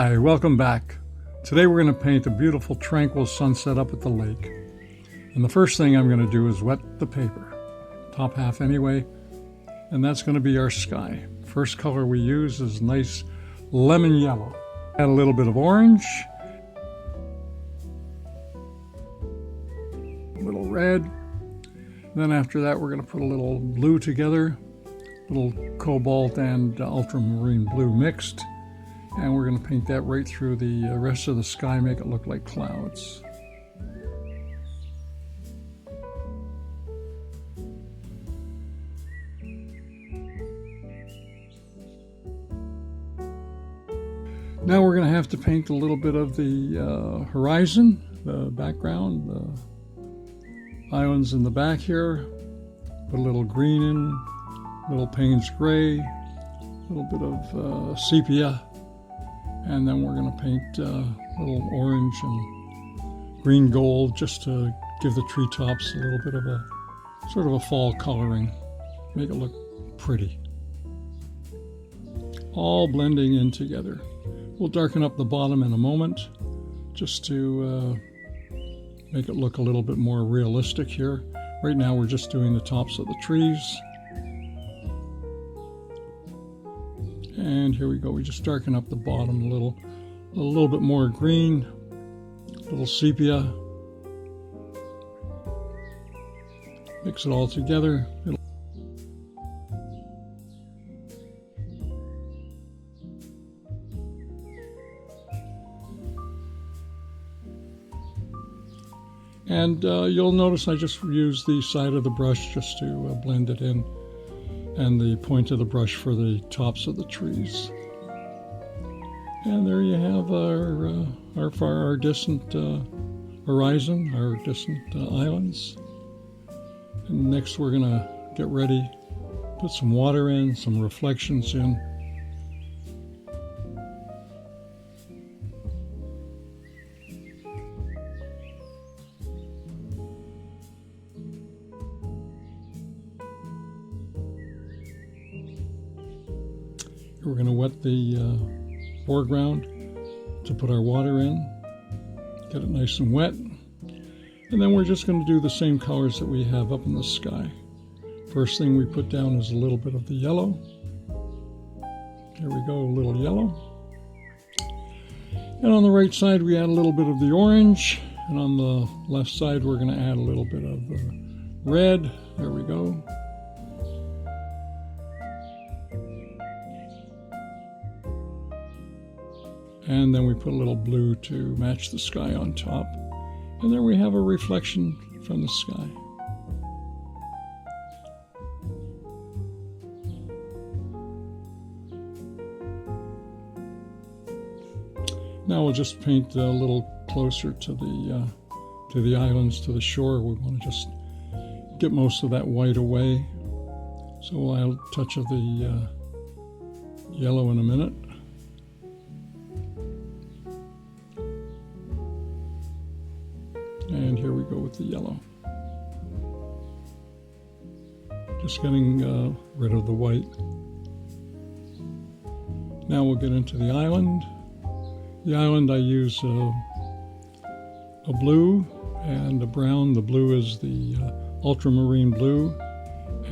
Hi, welcome back. Today we're going to paint a beautiful tranquil sunset up at the lake. And the first thing I'm going to do is wet the paper, top half anyway, and that's going to be our sky. First color we use is nice lemon yellow. Add a little bit of orange, a little red. Then after that we're going to put a little blue together, a little cobalt and ultramarine blue mixed. And we're going to paint that right through the rest of the sky, make it look like clouds. Now we're going to have to paint a little bit of the horizon, the background, the islands in the back here. Put a little green in, a little Payne's gray, a little bit of sepia. And then we're going to paint a little orange and green gold just to give the treetops a little bit of a sort of a fall coloring, make it look pretty. All blending in together. We'll darken up the bottom in a moment just to make it look a little bit more realistic here. Right now we're just doing the tops of the trees. And here we go, we just darken up the bottom a little bit more green, a little sepia. Mix it all together. And you'll notice I just use the side of the brush just to blend it in, and the point of the brush for the tops of the trees. And there you have our distant horizon, our distant islands. And next we're going to get ready, put some water in, some reflections in. We're going to wet the foreground to put our water in, get it nice and wet, and then we're just going to do the same colors that we have up in the sky. First thing we put down is a little bit of the yellow. Here we go, a little yellow. And on the right side we add a little bit of the orange, and on the left side we're going to add a little bit of the red. There we go. And then we put a little blue to match the sky on top. And there we have a reflection from the sky. Now we'll just paint a little closer to the islands, to the shore. We want to just get most of that white away. So we'll add a touch of the yellow in a minute. And here we go with the yellow. Just getting rid of the white. Now we'll get into the island. The island I use a blue and a brown. The blue is the ultramarine blue,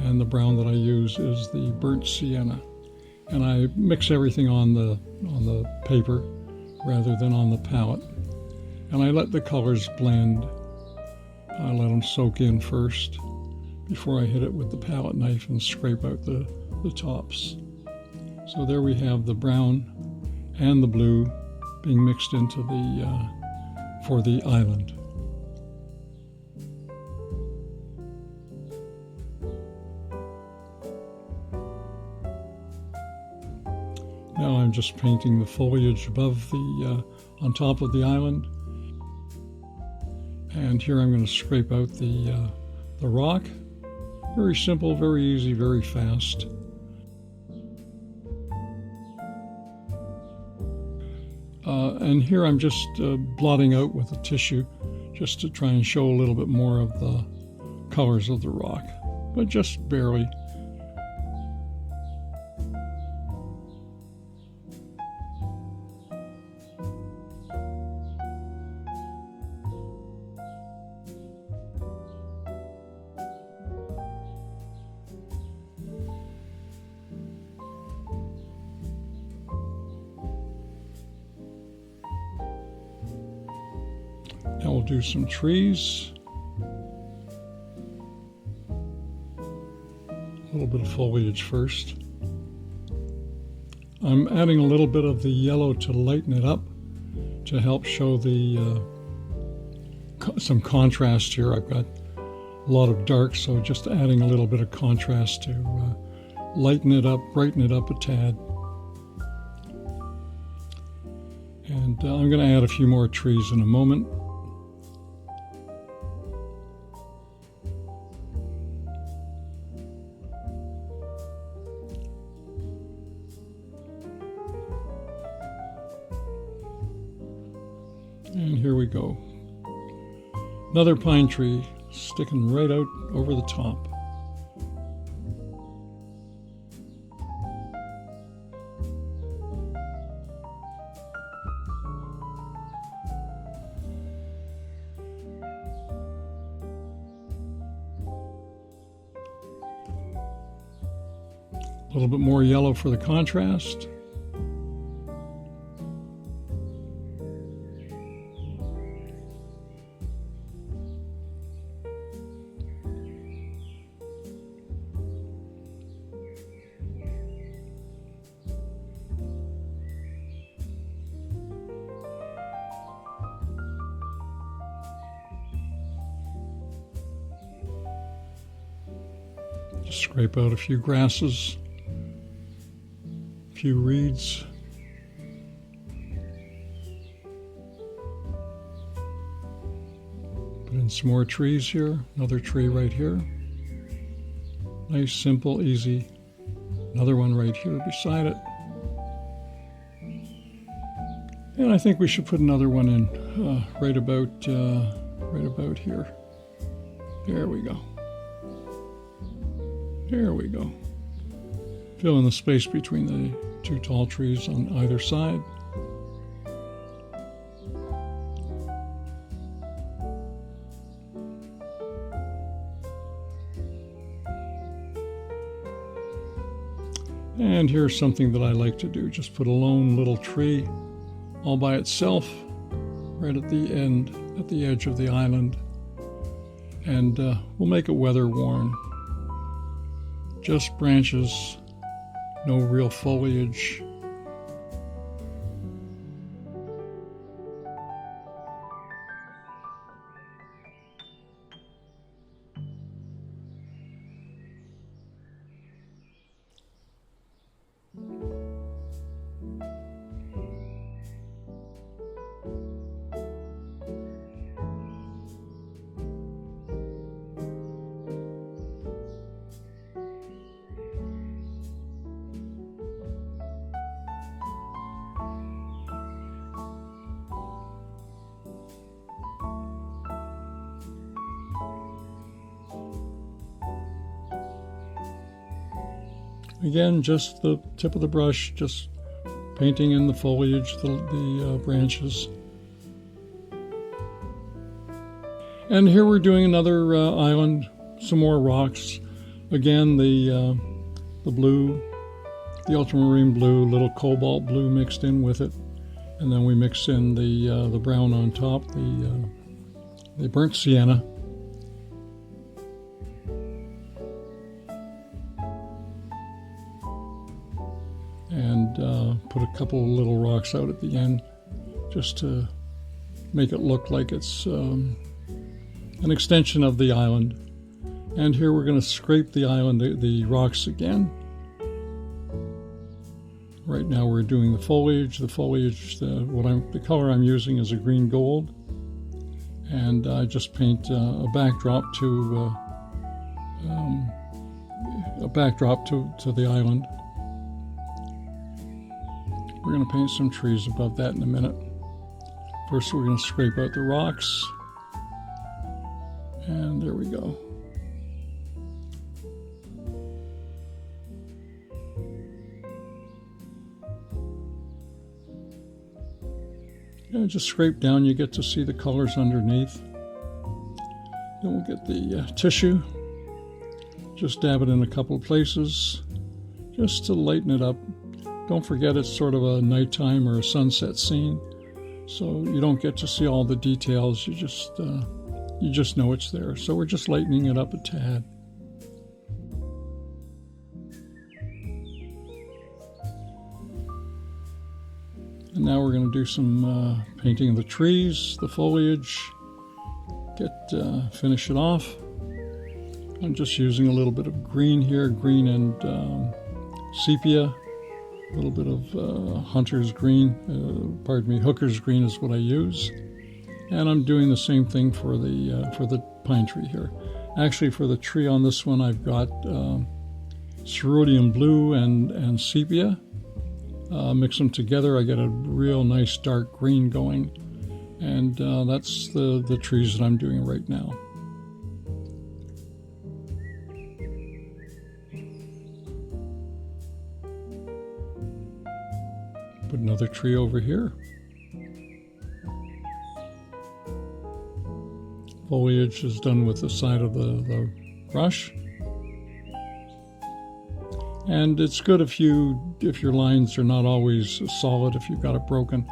and the brown that I use is the Birch sienna. And I mix everything on the paper rather than on the palette. And I let the colors blend. I let them soak in first before I hit it with the palette knife and scrape out the tops. So there we have the brown and the blue being mixed into for the island. Now I'm just painting the foliage above on top of the island. And here I'm going to scrape out the rock. Very simple, very easy, very fast. And here I'm just blotting out with a tissue just to try and show a little bit more of the colors of the rock, but just barely. do some trees. A little bit of foliage first. I'm adding a little bit of the yellow to lighten it up, to help show the some contrast here. I've got a lot of dark, so just adding a little bit of contrast to lighten it up, brighten it up a tad. And I'm going to add a few more trees in a moment. And here we go. Another pine tree sticking right out over the top. A little bit more yellow for the contrast. Just scrape out a few grasses, a few reeds. Put in some more trees here, another tree right here. Nice, simple, easy. Another one right here beside it. And I think we should put another one in right about here. There we go. There we go. Fill in the space between the two tall trees on either side. And here's something that I like to do. Just put a lone little tree all by itself right at the end, at the edge of the island. And we'll make it weather worn. Just branches, no real foliage. Again, just the tip of the brush, just painting in the foliage, the branches. And here we're doing another island, some more rocks. Again, the blue, the ultramarine blue, little cobalt blue mixed in with it. And then we mix in the brown on top, the burnt sienna. And put a couple of little rocks out at the end just to make it look like it's an extension of the island. And here we're going to scrape the island, the rocks again. Right now we're doing the foliage. The foliage, the color I'm using is a green gold. And I just paint a backdrop to the island. We're going to paint some trees above that in a minute. First, we're going to scrape out the rocks. And there we go. And just scrape down, you get to see the colors underneath. Then we'll get the tissue. Just dab it in a couple of places, just to lighten it up. Don't forget it's sort of a nighttime or a sunset scene, so you don't get to see all the details. You just know it's there. So we're just lightening it up a tad. And now we're going to do some painting of the trees, the foliage, finish it off. I'm just using a little bit of green here, green and sepia, a little bit of hunter's green, hooker's green is what I use. And I'm doing the same thing for the pine tree here. Actually, for the tree on this one, I've got cerulean blue and sepia. Mix them together, I get a real nice dark green going, and that's the trees that I'm doing right now. Put another tree over here. Foliage is done with the side of the brush. And it's good if your lines are not always solid, if you've got it broken.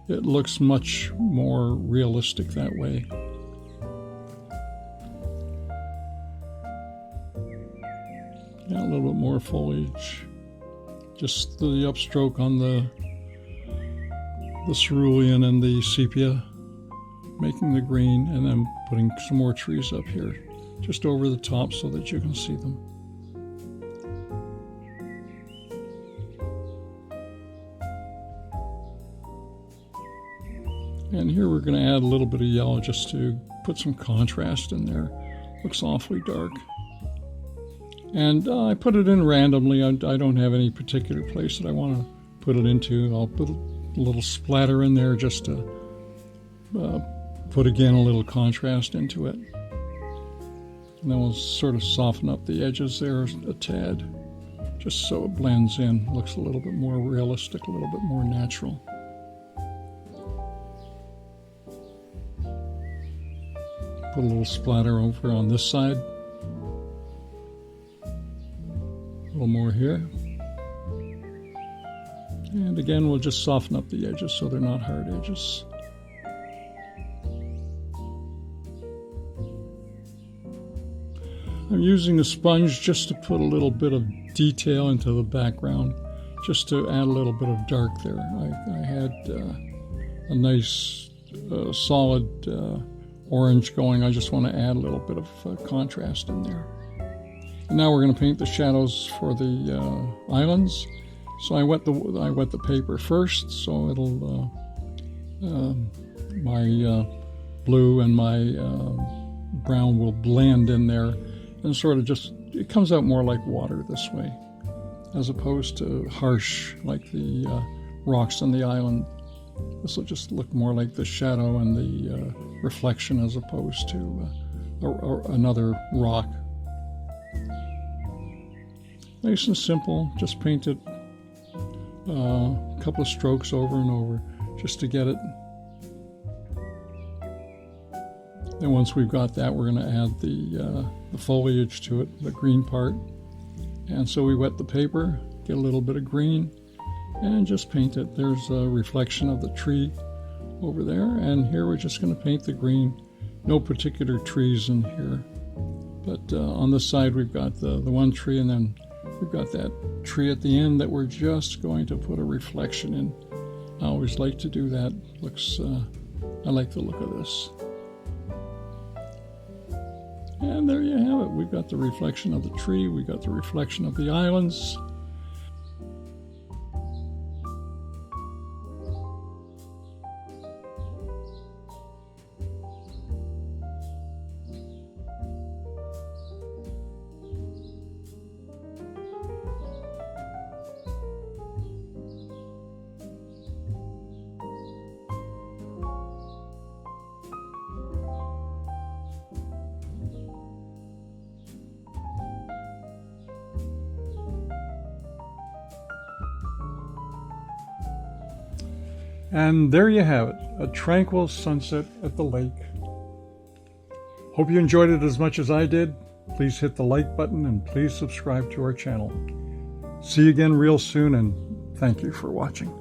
It looks much more realistic that way. Yeah, a little bit more foliage. Just the upstroke on the cerulean and the sepia, making the green, and then putting some more trees up here, just over the top so that you can see them. And here we're going to add a little bit of yellow just to put some contrast in there. Looks awfully dark. And I put it in randomly. I don't have any particular place that I want to put it into. I'll put a little splatter in there just to put again a little contrast into it. And then we'll sort of soften up the edges there a tad, just so it blends in. Looks a little bit more realistic, a little bit more natural. Put a little splatter over on this side. A little more here. And again, we'll just soften up the edges so they're not hard edges. I'm using a sponge just to put a little bit of detail into the background, just to add a little bit of dark there. I had a nice solid orange going. I just want to add a little bit of contrast in there. And now we're going to paint the shadows for the islands. So I wet the paper first, so it'll my blue and my brown will blend in there, and sort of it comes out more like water this way, as opposed to harsh like the rocks on the island. This will just look more like the shadow and the reflection as opposed to another rock. Nice and simple, just paint it a couple of strokes over and over just to get it. And once we've got that, we're going to add the foliage to it, the green part. And so we wet the paper, get a little bit of green, and just paint it. There's a reflection of the tree over there, and here we're just going to paint the green. No particular trees in here, but on this side we've got the one tree, and then we've got that tree at the end that we're just going to put a reflection in. I always like to do that. I like the look of this. And there you have it. We've got the reflection of the tree, we got the reflection of the islands. And there you have it, a tranquil sunset at the lake. Hope you enjoyed it as much as I did. Please hit the like button and please subscribe to our channel. See you again real soon, and thank you for watching.